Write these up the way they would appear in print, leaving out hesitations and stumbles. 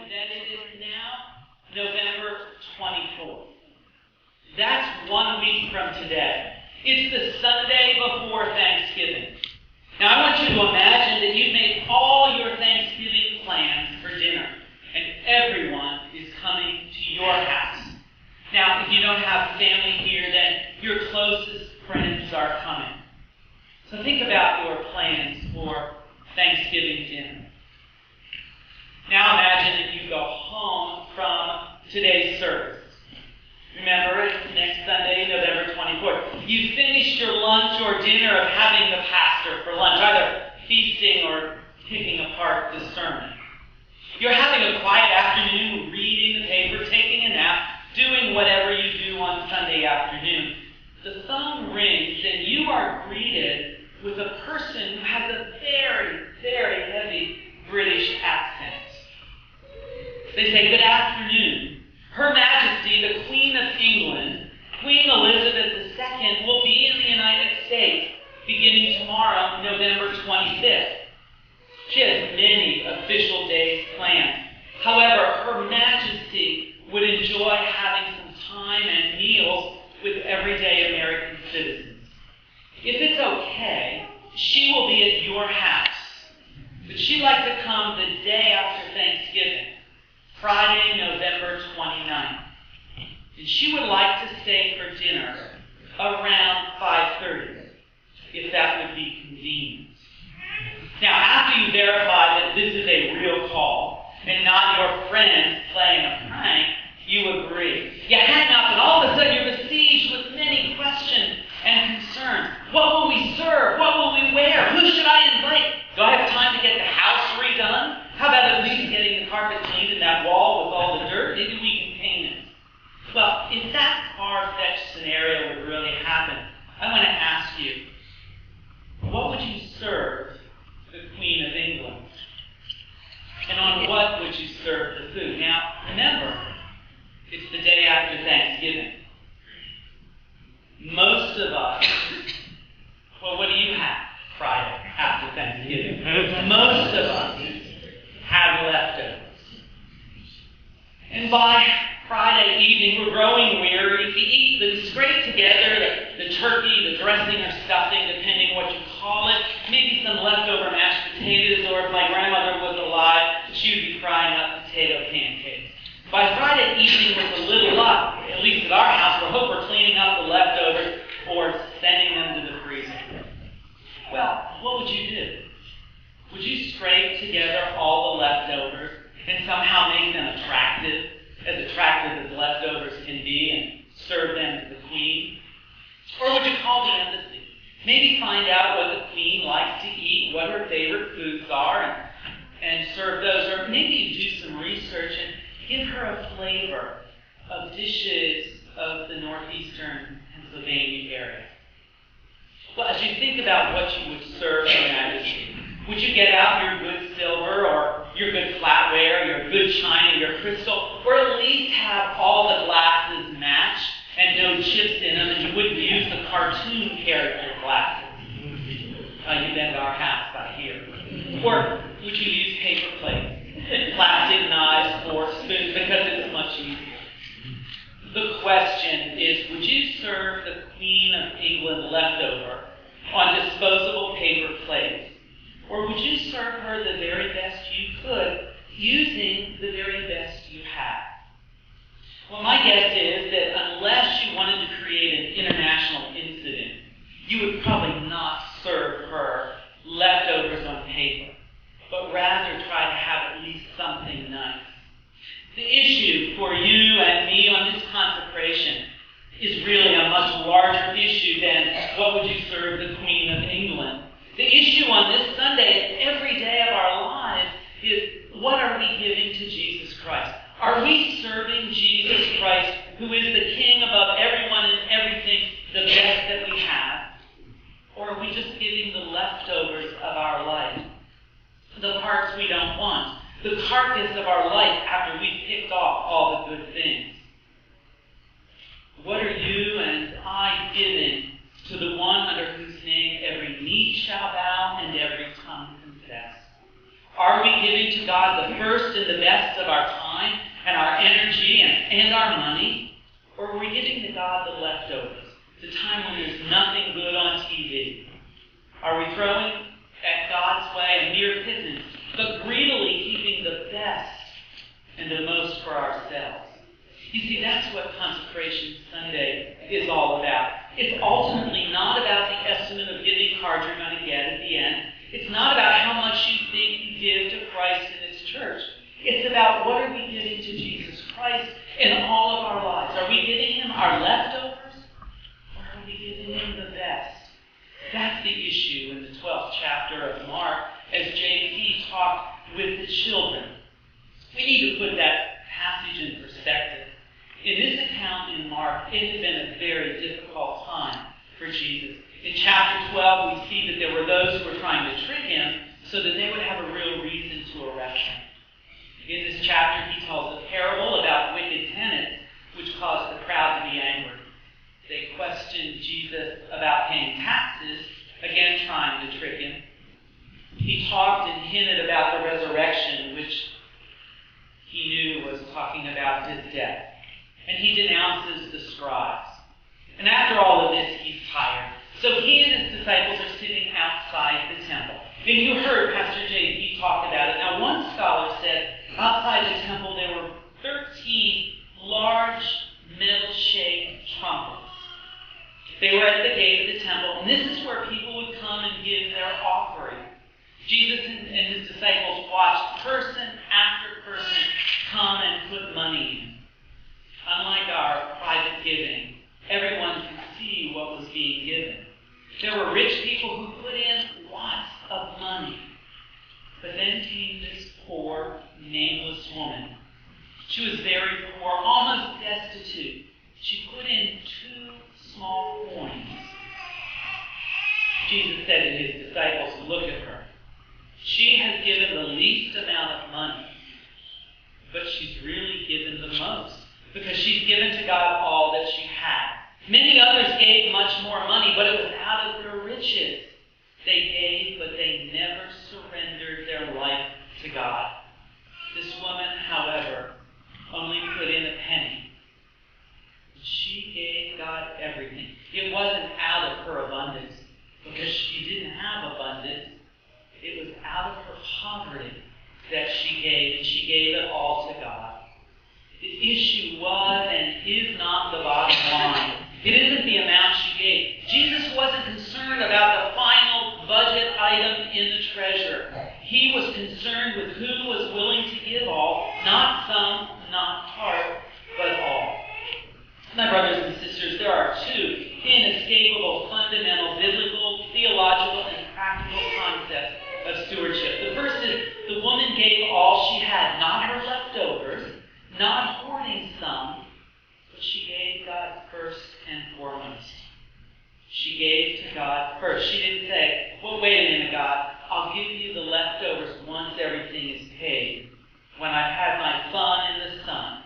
that it is now November 24th. That's 1 week from today. It's the Sunday before Thanksgiving. Now I want you to imagine that you've made all your Thanksgiving plans for dinner, and everyone is coming to your house. Now, if you don't have family here, then your closest friends are coming. So think about your plans for Thanksgiving dinner. Now imagine that you go home from today's service. Remember, it's next Sunday, November 24th. You finished your lunch or dinner of having the pastor for lunch, either feasting or picking apart the sermon. You're having a quiet afternoon, reading the paper, taking a nap, doing whatever you do on Sunday afternoon. The phone rings and you are greeted with a person who has a very, very heavy British accent. They say, "Good afternoon. Her Majesty, the Queen of England, Queen Elizabeth II, will be in the United States beginning tomorrow, November 25th. She has many official days planned. However, Her Majesty would enjoy having some time and meals with everyday American citizens. If it's okay, she will be at your house. But she'd like to come the day after Thanksgiving, Friday, November 29th. And she would like to stay for dinner around 5:30, if that would be convenient." Now, after you verify that this is a real call and not your friends playing a prank, you agree. You hang up, and all of a sudden you're besieged with many questions and concerns. What will we serve? What will we wear? Who should I invite? Do I have time to get the house redone? How about at least getting the carpet cleaned in that wall with all the dirt? Maybe we can paint it. Well, if that far-fetched scenario would really happen, I want to ask you, what would you serve the Queen of England? And on what would you serve the food? Now, remember, it's the day after Thanksgiving. Most of us, well, what do you have Friday after Thanksgiving? Most of us have leftovers. And by Friday evening, we're growing weary. We eat the scrape together, the turkey, the dressing or stuffing, depending what you call it, maybe some leftover mashed potatoes, or if my grandmother was alive, she would be frying up potato pancakes. By Friday evening, with a little luck, at least at our house, we hope we're cleaning up the leftovers or sending them to the freezer. Well, what would you do? Would you scrape together all the leftovers and somehow make them attractive as leftovers can be, and serve them to the Queen? Or would you call the embassy? Maybe find out what the Queen likes to eat, what her favorite foods are, and serve those. Or maybe you do some research and give her a flavor of dishes of the northeastern Pennsylvania area. Well, as you think about what you would serve Her Majesty, would you get out your good silver or your good flatware, your good china, your crystal, or at least have all the glasses match and no chips in them, and you wouldn't use the cartoon character glasses? You've been to our house out here. Or would you use paper plates, plastic knives, forks, spoons, because it's much easier? The question is, would you serve the Queen of England leftover on disposable paper plates? Or would you serve her the very best you could, using the very best you have? Well, my guess is that unless you wanted to create an international incident, you would probably not serve her leftovers on paper, but rather try to have at least something nice. The issue for you and me on this consecration is really a much larger issue than what would you serve the Queen of England. The issue on this Sunday and every day of our lives is, what are we giving to Jesus Christ? Are we serving Jesus Christ, who is the King above everyone and everything, the best that we have? Or are we just giving the leftovers of our life, the parts we don't want, the carcass of our life after we've picked off all the good things? What are you and I giving to the one under whose name every knee shall bow and every tongue confess? Are we we giving to God the first and the best of our time and our energy and our money? Or are we giving to God the leftovers, the time when there's nothing good on TV? Are we throwing at God's way a mere pittance, but greedily keeping the best and the most for ourselves? You see, that's what Consecration Sunday is all about. It's ultimately not about the estimate of giving card you're going to get at the end. It's not about how much you think you give to Christ and His church. It's about what are we giving to Jesus Christ in all of our lives. Are we giving Him our leftovers, or are we giving Him the best? That's the issue in the 12th chapter of Mark as JP talked with the children. We need to put that passage in perspective. In this account in Mark, it had been a very difficult time for Jesus. In chapter 12, we see that there were those who were trying to trick Him so that they would have a real reason to arrest Him. In this chapter, He tells a parable about wicked tenants, which caused the crowd to be angry. They questioned Jesus about paying taxes, again trying to trick Him. He talked and hinted about the resurrection, which He knew was talking about His death. And He denounces the scribes. And after all of this, He's tired. So He and His disciples are sitting outside the temple. And you heard Pastor J.P. talk about it. Now, one scholar said outside the temple there were 13 large metal-shaped trumpets. They were at the gate of the temple, and this is where people would come and give their offering. Jesus and His disciples watched person after person come and put money in. Unlike our private giving, everyone could see what was being given. There were rich people who put in lots of money. But then came this poor, nameless woman. She was very poor, almost destitute. She put in 2 small coins. Jesus said to His disciples, "Look at her. She has given the least amount of money, but she's really given the most, because she's given to God all that she had. Many others gave much more money, but it was out of their riches. They gave, but they never surrendered their life to God. This woman, however, only put in a penny. She gave God everything. It wasn't out of her abundance, because she didn't have abundance. It was out of her poverty that she gave, and she gave it all to God. The issue was and is not the bottom line. It isn't the amount she gave. Jesus wasn't concerned about the final budget item in the treasure. He was concerned with who was willing to give all, not some, not part, but all. My brothers and sisters, there are 2 inescapable, fundamental, biblical, theological, and practical concepts of stewardship. The first is the woman gave all she had, not her leftovers, not hoarding some, but she gave God first and foremost. She gave to God first. She didn't say, well, wait a minute, God, I'll give you the leftovers once everything is paid, when I've had my fun in the sun.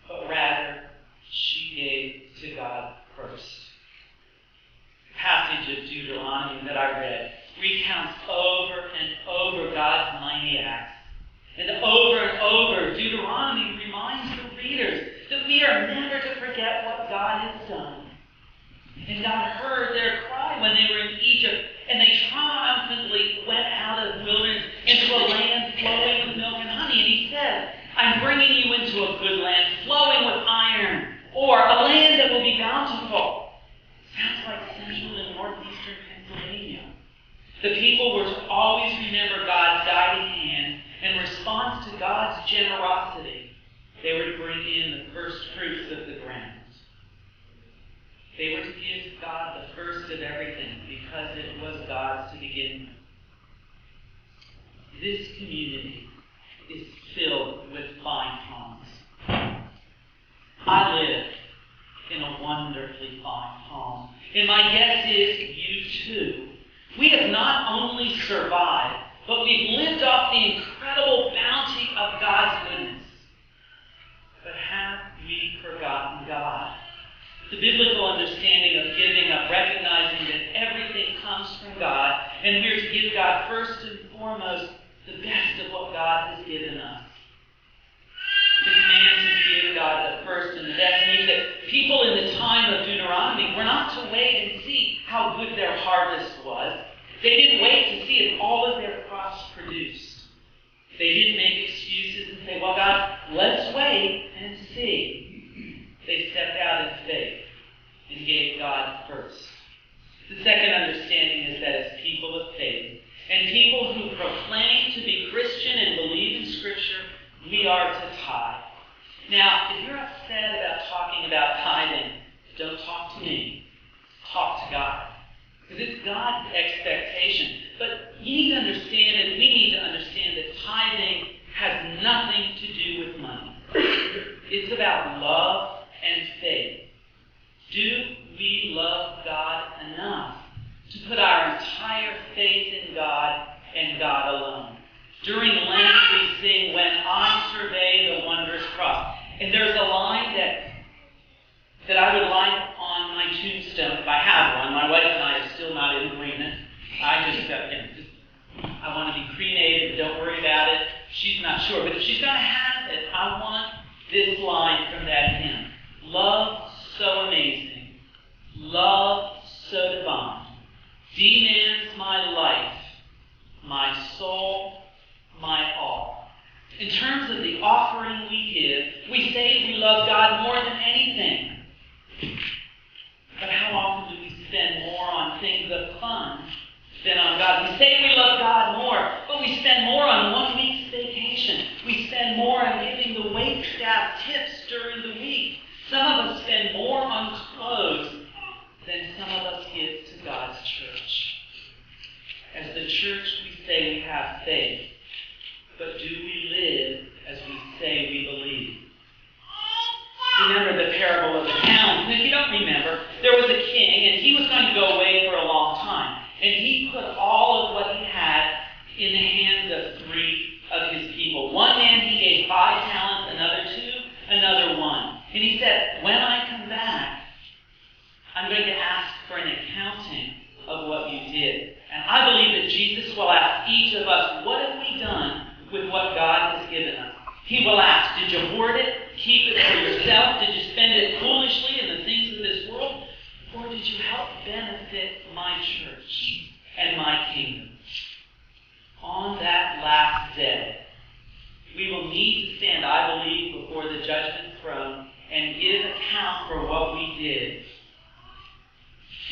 But rather, she gave to God first. The passage of Deuteronomy that I read recounts over and over God's mighty acts. And over, Deuteronomy reminds the readers that we are never to forget what God has done. And God heard their cry when they were in Egypt, and they triumphantly went out of the wilderness into a land flowing with milk and honey. And He said, I'm bringing you into a good land flowing with iron, or a land that will be bountiful. Sounds like central and northeastern Pennsylvania. The people were to always remember God's guiding hand. In response to God's generosity, they were to bring in the first fruits of the ground. They were to give God the first of everything because it was God's to begin with. This community is filled with fine homes. I live in a wonderfully fine home. And my guess is you too. We have not only survived, but we've lived off the incredible bounty of God's goodness. But have we forgotten God? The biblical understanding of giving up, recognizing that everything comes from God, and we're to give God first and foremost the best of what God God has given us. The command to give God the first and the best means that people in the time of Deuteronomy were not to wait and see how good their harvest was. They didn't wait to see if all of their crops produced. They didn't make excuses and say, well, God, let's wait and see. They stepped out in faith and gave God first. The second understanding is that as people of faith, and people who proclaim to be Christian and believe in Scripture, we are to tithe. Now, if you're upset about talking about tithing, don't talk to me. Talk to God. Because it's God's expectation. But you need to understand, and we need to understand, that tithing has nothing to do with money. It's about love and faith. Do we love God enough to put our entire faith in God and God alone? During Lent, we sing, "When I survey the wondrous cross." And there's a line that I would like on my tombstone, if I have one. My wife and I are still not in agreement. I want to be cremated, don't worry about it. She's not sure. But if she's going to have it, I want this line from that hymn. Love so amazing, love so divine, demands my life, my soul, my all. In terms of the offering we give, we say we love God more than anything. But how often do we spend more on things of fun than on God? We say we love God more, but we spend more on 1 week's vacation. We spend more on giving the wait staff tips during the week. Some of us spend more on clothes than some of us give to God's church. As the church, we say we have faith, but do we live as we say we believe? Remember the parable of the talents. And if you don't remember, there was a king, and he was going to go away for a long time. And he put all of what he had in the hands of 3 of his people. One man he gave 5 talents, another 2, another 1. And he said, when I come back, I'm going to ask for an accounting of what you did. And I believe that Jesus will ask each of us, what have we done with what God has given us? He will ask, did you hoard it, keep it for yourself? Did you spend it foolishly in the things of this world? Or did you help benefit my church and my kingdom? On that last day, we will need to stand, I believe, before the judgment throne and give account for what we did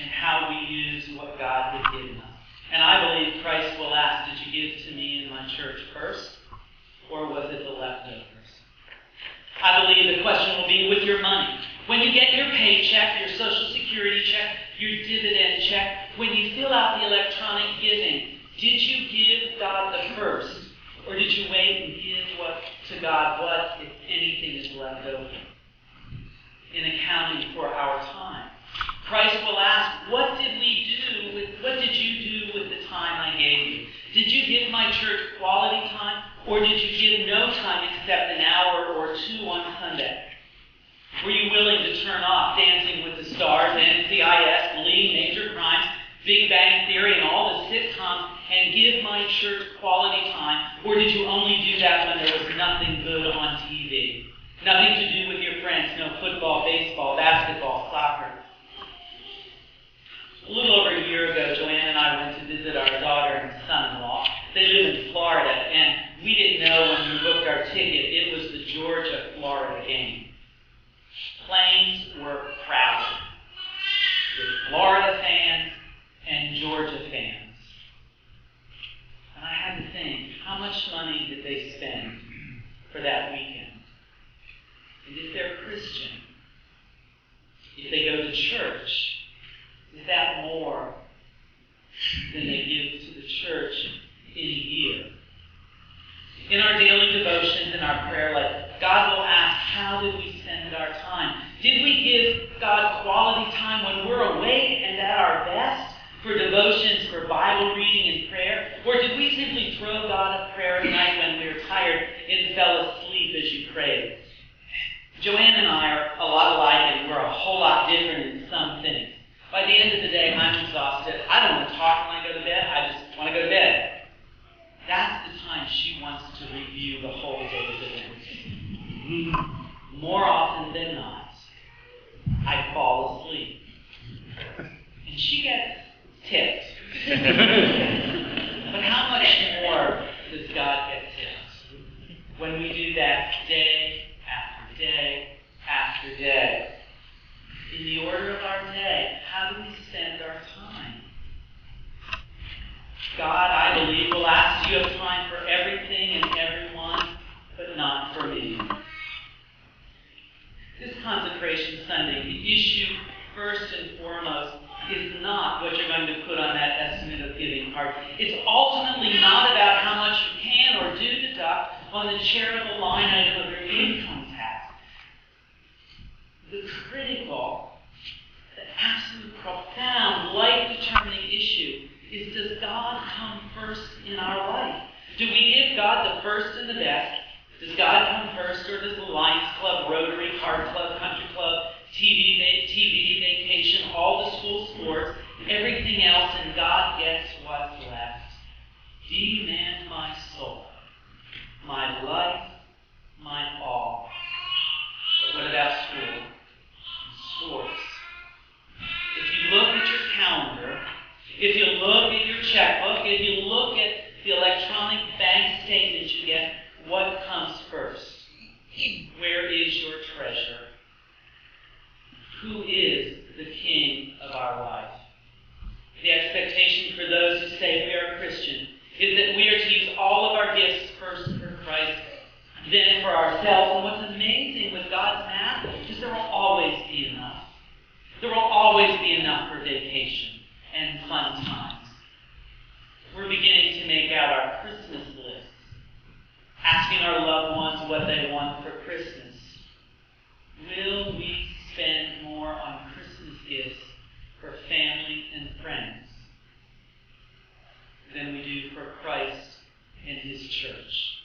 and how we used what God had given us. And I believe Christ will ask, did you give to me and my church first? Or was it the leftovers? I believe the question will be with your money. When you get your paycheck, your Social Security check, your dividend check, when you fill out the electronic giving, did you give God the first? Or did you wait and give to God what, if anything, is left over? In accounting for our time. Christ will ask, what did you do with the time I gave you? Did you give my church quality time, or did you give no time except an hour or 2 on Sunday? Were you willing to turn off Dancing with the Stars, NCIS, Glee, Major Crimes, Big Bang Theory, and all the sitcoms, and give my church quality time, or did you only do that when there was nothing good on TV? Nothing to do with your friends, no football, baseball, basketball, soccer. A little over a year ago, Joanne and I went to visit our daughter and son-in-law. They live in Florida, and we didn't know when we booked our ticket it was the Georgia-Florida game. Planes were crowded with Florida fans and Georgia fans. And I had to think, how much money did they spend for that weekend? And if they're Christian, if they go to church, is that more than they give to the church in a year? In our daily devotions, in our prayer life, God will ask, how did we spend our time? Did we give God quality time when we're awake and at our best for devotions, for Bible reading and prayer? Or did we simply throw God a prayer at night when we were tired and fell asleep as you prayed? Joanne and I are a lot alike, and we're a whole lot different in some things. By the end of the day, I'm exhausted. I don't want to talk when I go to bed. I just want to go to bed. That's the time she wants to read we do that day after day after day. In the order of our day, how do we spend our time? God, I believe, will ask, you have time for everything and everyone, but not for me. This Consecration Sunday, the issue first and foremost is not what you're going to put on that estimate of giving card. It's ultimately not about how much you can or do deduct on the charitable line item of your income tax. The critical, the absolute profound, life-determining issue is, does God come first in our life? Do we give God the first and the best? Does God come first, or does the Lions Club, Rotary, Card Club, Country Club, TV, vacation, all the school sports, everything else, and God gets what's left? Demand my soul, my life, my all. But what about school? Sports. If you look at your calendar, if you look at your checkbook, if you look at the electronic bank statement you get, what comes first? Where is your treasure? Who is the king of our life? The expectation for those who say we are Christian is that we are to use all of our gifts first for Christ, then for ourselves. And what's amazing with God's math is there will always be enough. There will always be enough for vacation and fun times. We're beginning to make out our Christmas lists, asking our loved ones what they want for Christmas. Will we spend more on Christmas gifts for family and friends than we do for Christ and His church?